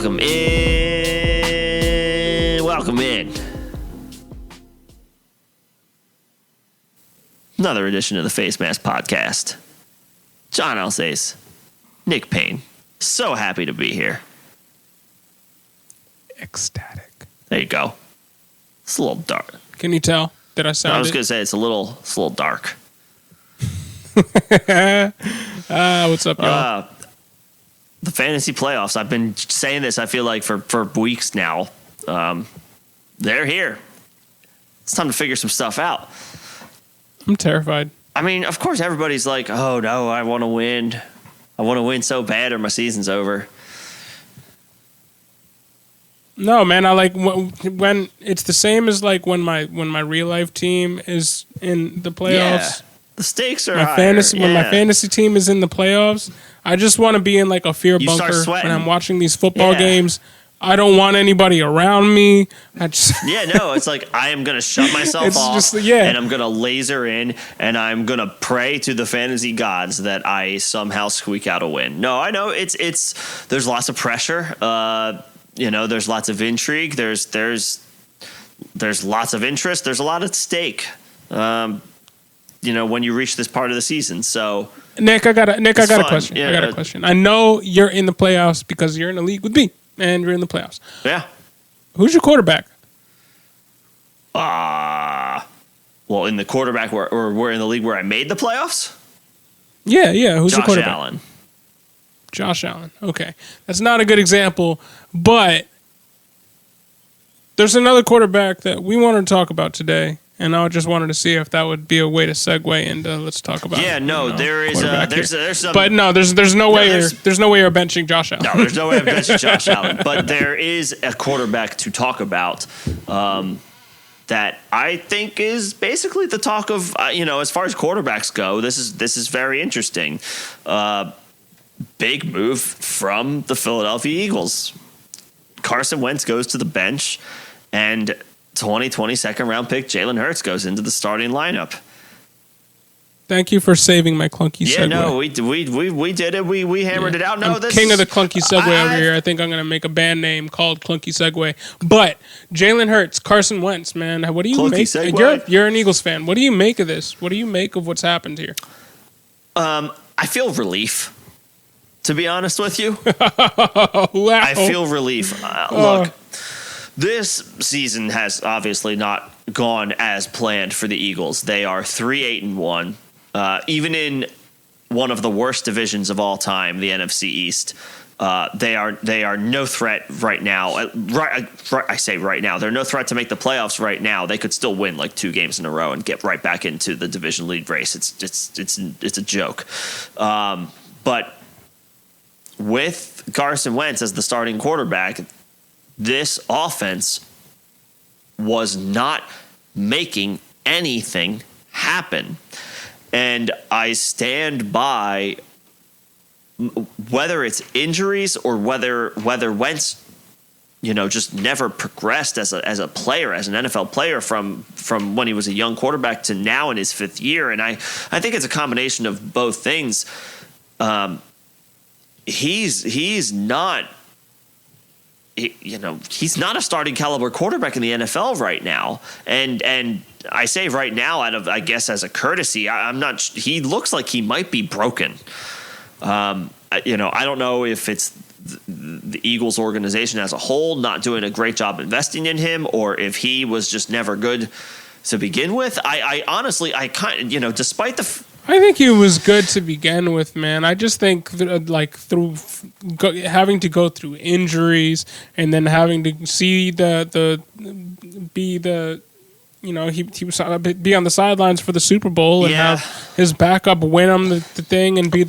Welcome in. Welcome in. Another edition of the Face Mask Podcast. John Alsace, Nick Payne. So happy to be here. Ecstatic. There you go. It's a little dark. Can you tell that I sound? I was going to say it's a little dark. What's up, y'all? The fantasy playoffs. I've been saying this, I feel like, for weeks now. They're here. It's time to figure some stuff out. I'm terrified. I mean, of course, everybody's like, oh, no, I want to win. I want to win so bad or my season's over. No, man, I like when it's the same as like when my real life team is in the playoffs. Yeah, the stakes are higher. When my fantasy team is in the playoffs, I just want to be in like a fear bunker when I'm watching these football games. I don't want anybody around me. It's like I am going to shut myself off and I'm going to laser in and I'm going to pray to the fantasy gods that I somehow squeak out a win. No, I know there's lots of pressure. There's lots of intrigue. There's lots of interest. There's a lot at stake. When you reach this part of the season. So Nick, I got a question. Yeah, I got a question. I know you're in the playoffs because you're in the league with me. And you're in the playoffs. Yeah. Who's your quarterback? Well, in the quarterback or we're in the league where I made the playoffs? Yeah. Who's your quarterback? Allen. Josh Allen. Okay. That's not a good example, but there's another quarterback that we wanted to talk about today, and I just wanted to see if that would be a way to segue into let's talk about. Yeah, there is there's some, but no, there's no way you're benching Josh Allen. No, there's no way I'm benching Josh Allen. But there is a quarterback to talk about that I think is basically the talk of as far as quarterbacks go. This is very interesting. Big move from the Philadelphia Eagles. Carson Wentz goes to the bench, and 2020 second round pick Jalen Hurts goes into the starting lineup. Thank you for saving my clunky segue. Yeah, no, we did it. We hammered it out. No, I'm king of the clunky segue over here. I think I'm going to make a band name called Clunky Segue. But Jalen Hurts, Carson Wentz, man, what do you make? You're an Eagles fan. What do you make of this? What do you make of what's happened here? I feel relief. To be honest with you, wow. I feel relief. Look, this season has obviously not gone as planned for the Eagles. They are 3-8-1, even in one of the worst divisions of all time, the NFC East. They are no threat right now. I say right now, they're no threat to make the playoffs right now. They could still win like 2 games in a row and get right back into the division lead race. It's a joke, but with Carson Wentz as the starting quarterback, this offense was not making anything happen. And I stand by whether it's injuries or whether Wentz, just never progressed as a player, as an NFL player from when he was a young quarterback to now in his 5th year. And I think it's a combination of both things. He's not a starting caliber quarterback in the NFL right now. And I say right now out of, I guess, as a courtesy, I'm not, he looks like he might be broken. I don't know if it's the Eagles organization as a whole not doing a great job investing in him, or if he was just never good to begin with. I honestly, despite the I think he was good to begin with, man. I just think through having to go through injuries and then having to see he was be on the sidelines for the Super Bowl and have his backup win him the thing and be a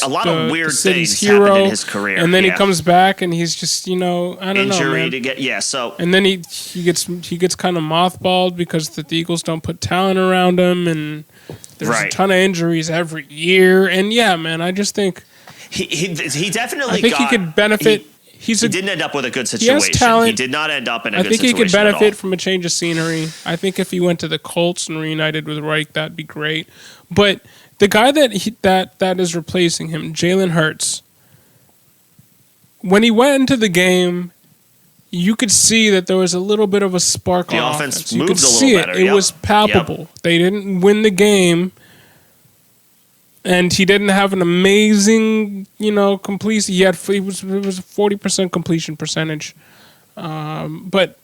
lot of weird things hero happened in his career, and then he comes back and he's just I don't injury know, to get so and then he gets kind of mothballed because the Eagles don't put talent around him, and there's a ton of injuries every year, and man, I just think he definitely. I think he could benefit. He didn't end up with a good situation. He has talent. He did not end up in a good situation. I think he could benefit from a change of scenery. I think if he went to the Colts and reunited with Reich, that'd be great. But the guy that is replacing him, Jalen Hurts, when he went into the game, you could see that there was a little bit of a spark on offense. You could see it. It was palpable. They didn't win the game, and he didn't have an amazing, completion. It was a 40% completion percentage, but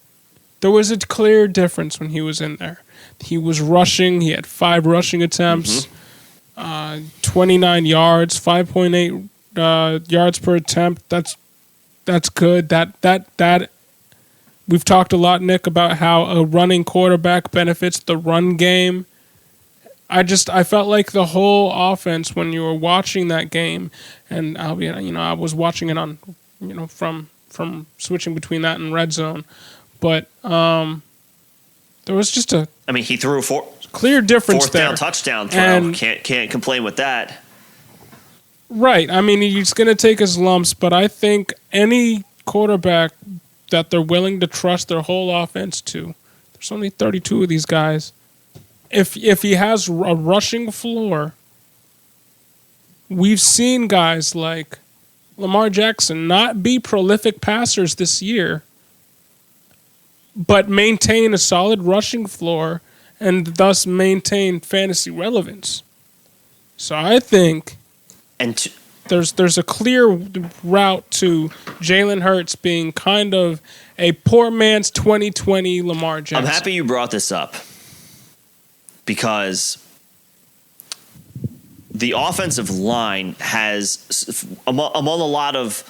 there was a clear difference when he was in there. He was rushing. He had 5 rushing attempts, 29 yards, 5.8 yards per attempt. That's good. That we've talked a lot, Nick, about how a running quarterback benefits the run game. I felt like the whole offense when you were watching that game, and I was watching it on, from switching between that and red zone, but there was just he threw a clear difference there. 4th down touchdown throw. And can't complain with that. Right. He's going to take his lumps, but I think any quarterback that they're willing to trust their whole offense to, there's only 32 of these guys. If he has a rushing floor, we've seen guys like Lamar Jackson not be prolific passers this year, but maintain a solid rushing floor and thus maintain fantasy relevance. So I think there's a clear route to Jalen Hurts being kind of a poor man's 2020 Lamar Jackson. I'm happy you brought this up because the offensive line has, among a lot of,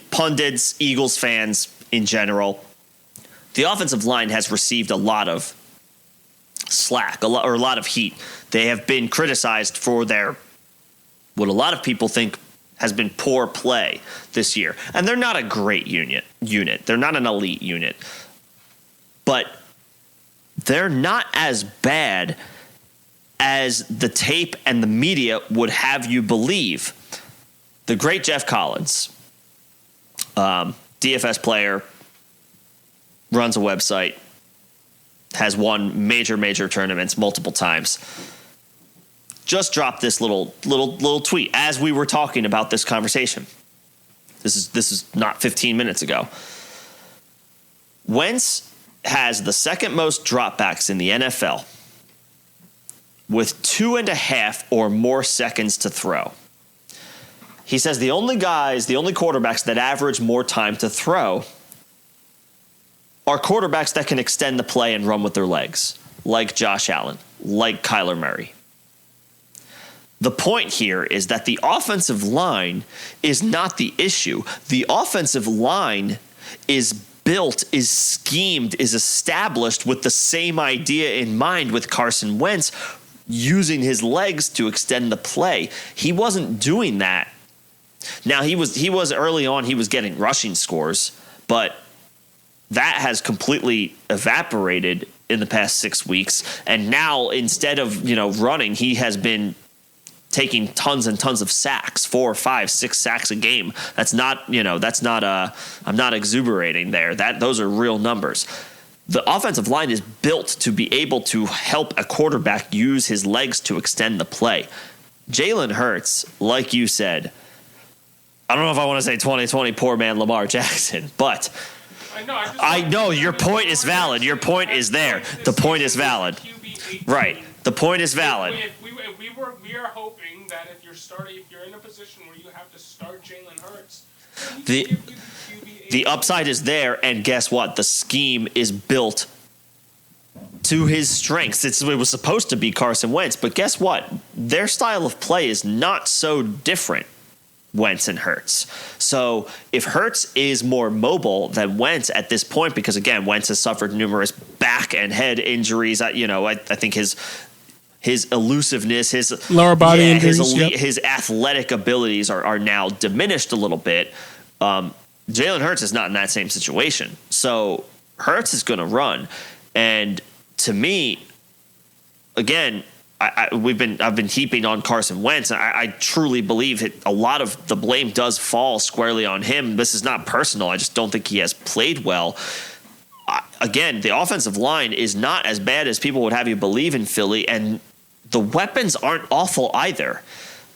pundits, Eagles fans in general, the offensive line has received a lot of slack, a lot of heat. They have been criticized for what a lot of people think has been poor play this year. And they're not a great unit. They're not an elite unit. But they're not as bad as the tape and the media would have you believe. The great Jeff Collins, DFS player, runs a website, has won major tournaments multiple times, just dropped this little tweet as we were talking about this conversation. This is not 15 minutes ago. Wentz has the second most dropbacks in the NFL with 2.5 or more seconds to throw. He says the only quarterbacks that average more time to throw are quarterbacks that can extend the play and run with their legs, like Josh Allen, like Kyler Murray. The point here is that the offensive line is not the issue. The offensive line is built, is schemed, is established with the same idea in mind with Carson Wentz using his legs to extend the play. He wasn't doing that. Now, he was early on, he was getting rushing scores, but that has completely evaporated in the past 6 weeks. And now, instead of, running, he has been taking tons and tons of sacks, 4, 5, 6 sacks a game. I'm not exuberating there. Those are real numbers. The offensive line is built to be able to help a quarterback use his legs to extend the play. Jalen Hurts, like you said, I don't know if I want to say 2020 poor man Lamar Jackson, but I know your point is valid. Your point is there. The point is valid. Right. The point is valid. We are hoping that if you're in a position where you have to start Jalen Hurts, the upside is there, and guess what? The scheme is built to his strengths. It was supposed to be Carson Wentz, but guess what? Their style of play is not so different, Wentz and Hurts. So if Hurts is more mobile than Wentz at this point, because again, Wentz has suffered numerous back and head injuries. I think his elusiveness, his lower body injuries, his athletic abilities are now diminished a little bit. Jalen Hurts is not in that same situation. So Hurts is going to run. And to me, again, I've been heaping on Carson Wentz. I truly believe a lot of the blame does fall squarely on him. This is not personal. I just don't think he has played well. Again, the offensive line is not as bad as people would have you believe in Philly, and the weapons aren't awful either.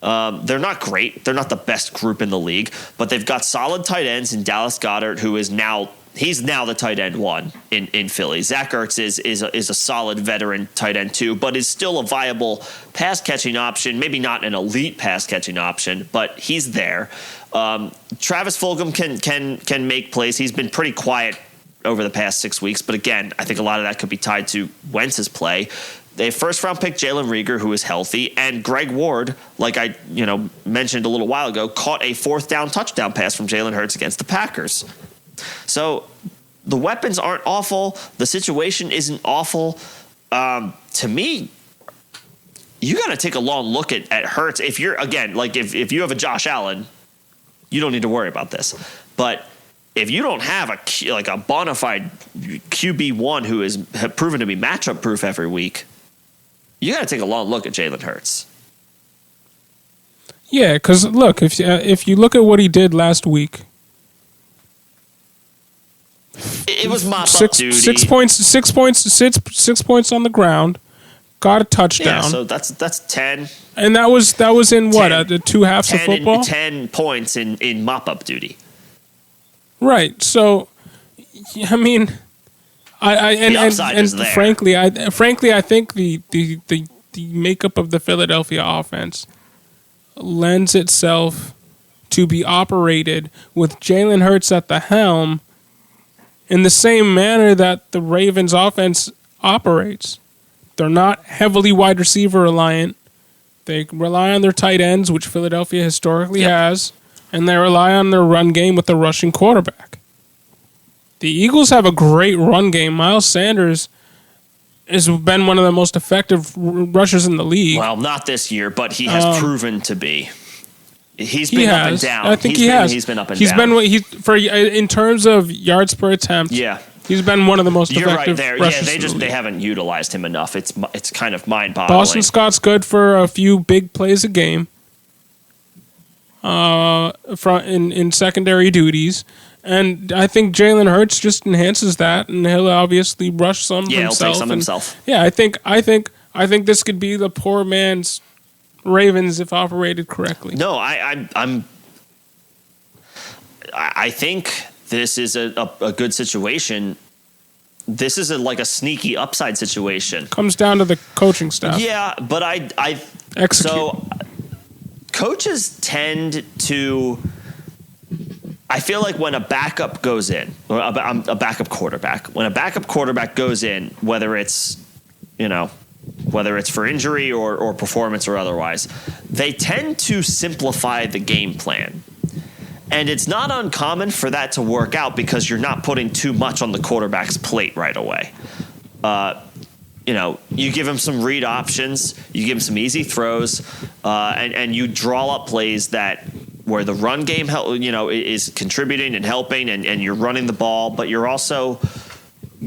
They're not great. They're not the best group in the league, but they've got solid tight ends in Dallas Goedert, who is now the tight end one in Philly. Zach Ertz is a solid veteran tight end too, but is still a viable pass catching option. Maybe not an elite pass catching option, but he's there. Travis Fulgham can make plays. He's been pretty quiet over the past 6 weeks, but again, I think a lot of that could be tied to Wentz's play. They first round pick Jalen Reagor, who is healthy, and Greg Ward, like I mentioned a little while ago, caught a fourth down touchdown pass from Jalen Hurts against the Packers. So the weapons aren't awful. The situation isn't awful. To me, you got to take a long look at Hurts. If you're, again, like if you have a Josh Allen, you don't need to worry about this. But if you don't have a bona fide QB1 who is proven to be matchup proof every week, you got to take a long look at Jalen Hurts. Yeah, because look, if you look at what he did last week, it was mop up duty. 6 points on the ground, got a touchdown. Yeah, so that's 10. And that was in what, 10, the two halves of football? 10 points in mop up duty. Right. So, I mean, frankly, I think the makeup of the Philadelphia offense lends itself to be operated with Jalen Hurts at the helm in the same manner that the Ravens offense operates. They're not heavily wide receiver reliant. They rely on their tight ends, which Philadelphia historically has, and they rely on their run game with the rushing quarterback. The Eagles have a great run game. Miles Sanders has been one of the most effective rushers in the league. Well, not this year, but he has proven to be. He's been up and down. I think he has. He's been up and down. In terms of yards per attempt. Yeah. He's been one of the most effective rushers. Yeah, they haven't utilized him enough. It's kind of mind-boggling. Boston Scott's good for a few big plays a game. In secondary duties, and I think Jalen Hurts just enhances that, and he'll obviously rush some. Yeah, himself. He'll take some himself. Yeah, I think this could be the poor man's Ravens if operated correctly. No, I think this is a good situation. This is like a sneaky upside situation. Comes down to the coaching staff. Yeah, but I execute. So coaches tend to. I feel like when a backup goes in, or a backup quarterback, when a backup quarterback goes in, whether it's for injury or performance or otherwise, they tend to simplify the game plan. And it's not uncommon for that to work out because you're not putting too much on the quarterback's plate right away. You give him some read options, you give him some easy throws, and you draw up plays where the run game is contributing and helping, and you're running the ball, but you're also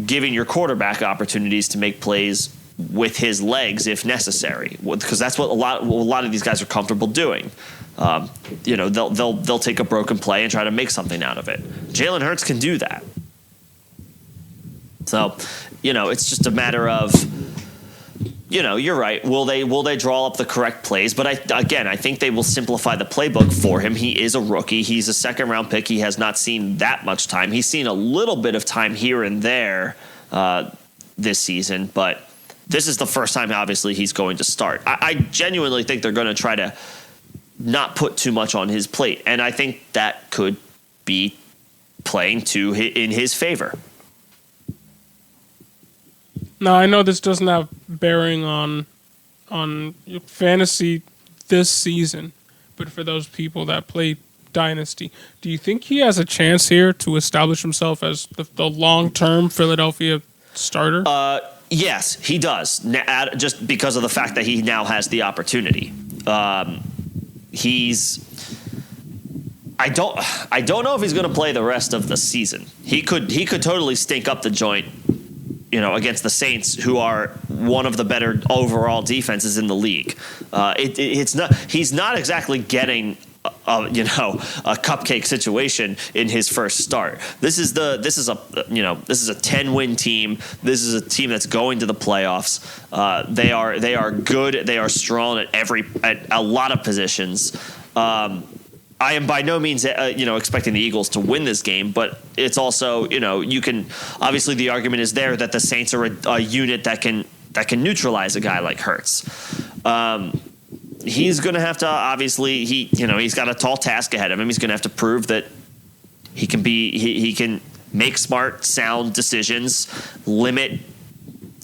giving your quarterback opportunities to make plays with his legs if necessary, because that's what a lot of these guys are comfortable doing. They'll take a broken play and try to make something out of it. Jalen Hurts can do that. So, it's just a matter of, you're right. Will they draw up the correct plays? But I think they will simplify the playbook for him. He is a rookie. He's a second round pick. He has not seen that much time. He's seen a little bit of time here and there this season, but this is the first time, obviously, he's going to start. I genuinely think they're going to try to not put too much on his plate, and I think that could be playing in his favor. Now, I know this doesn't have bearing on fantasy this season, but for those people that play Dynasty, do you think he has a chance here to establish himself as the long-term Philadelphia starter? Yes, he does, just because of the fact that he now has the opportunity. I don't know if he's going to play the rest of the season. He could totally stink up the joint, against the Saints, who are one of the better overall defenses in the league. He's not exactly getting a cupcake situation in his first start. This is a 10-win team. This is a team that's going to the playoffs. They are good. They are strong at a lot of positions. I am by no means, expecting the Eagles to win this game, but it's also, you can obviously the argument is there that the Saints are a unit that can neutralize a guy like Hurts. He's going to have to obviously he's got a tall task ahead of him. He's going to have to prove that he can make smart, sound decisions, limit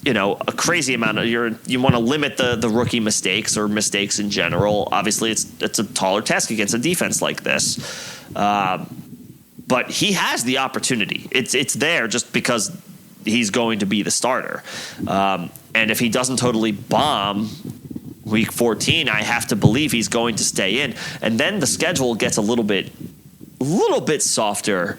a crazy amount of you want to limit the rookie mistakes or mistakes in general. Obviously, it's a taller task against a defense like this, but he has the opportunity. It's there just because he's going to be the starter, and if he doesn't totally bomb Week 14, I have to believe he's going to stay in, and then the schedule gets a little bit softer.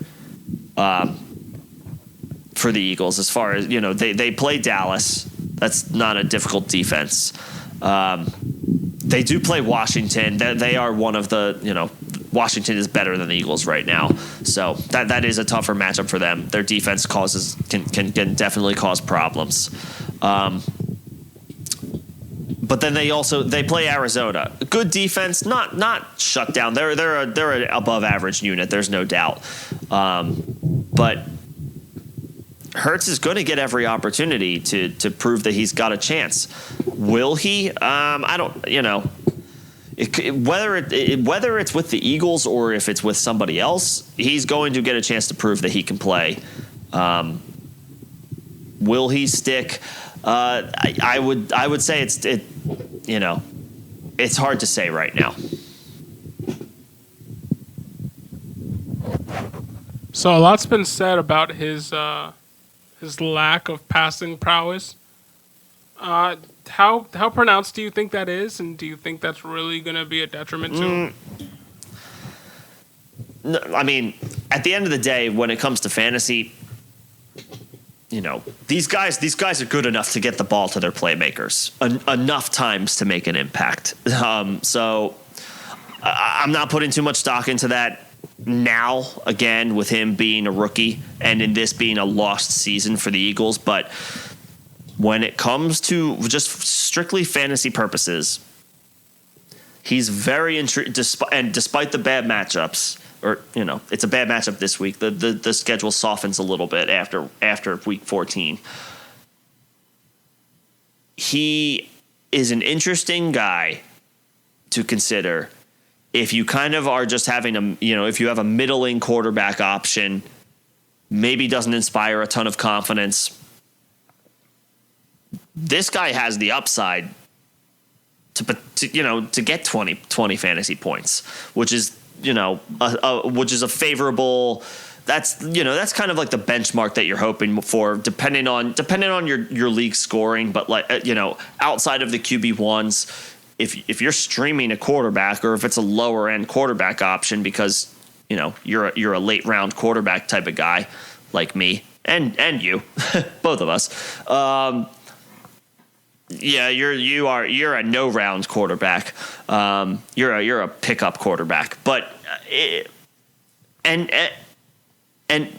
For the Eagles, as far as they play Dallas. That's not a difficult defense. They do play Washington. They are one of the Washington is better than the Eagles right now, so that is a tougher matchup for them. Their defense can definitely cause problems. But then they play Arizona. Good defense, not shut down. They're an above average unit. There's no doubt. But Hurts is going to get every opportunity to prove that he's got a chance. Will he? I don't. Whether it's with the Eagles or if it's with somebody else, he's going to get a chance to prove that he can play. Will he stick? I would say it's hard to say right now. So a lot's been said about his lack of passing prowess. How pronounced do you think that is, and do you think that's really going to be a detriment to him? No, I mean, at the end of the day, when it comes to fantasy, these guys are good enough to get the ball to their playmakers enough times to make an impact. So I'm not putting too much stock into that now, again, with him being a rookie and in this being a lost season for the Eagles. But when it comes to just strictly fantasy purposes, he's very intrigued. Despite the bad matchups, or it's a bad matchup this week. The schedule softens a little bit after Week 14. He is an interesting guy to consider if you kind of are just having if you have a middling quarterback option, maybe doesn't inspire a ton of confidence. This guy has the upside to get 20 fantasy points, which is a favorable. That's kind of like the benchmark that you're hoping for, depending on your league scoring. But outside of the QB1s, if you're streaming a quarterback, or if it's a lower end quarterback option because you're a late round quarterback type of guy like me and you, both of us. You're a no round quarterback. You're a pickup quarterback, but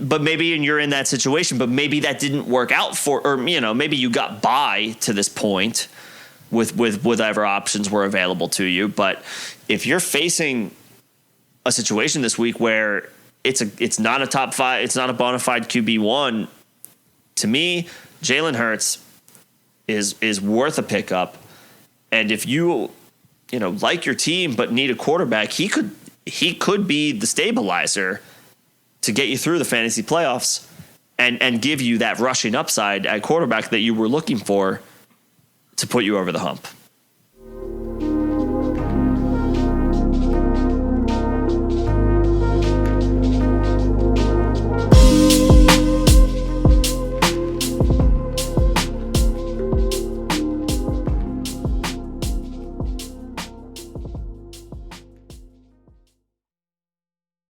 but maybe you're in that situation, but maybe that didn't work out or maybe you got by to this point with whatever options were available to you. But if you're facing a situation this week where it's not a top 5, it's not a bona fide QB1, to me, Jalen Hurts is worth a pickup. And if you like your team but need a quarterback, he could be the stabilizer to get you through the fantasy playoffs and give you that rushing upside at quarterback that you were looking for to put you over the hump.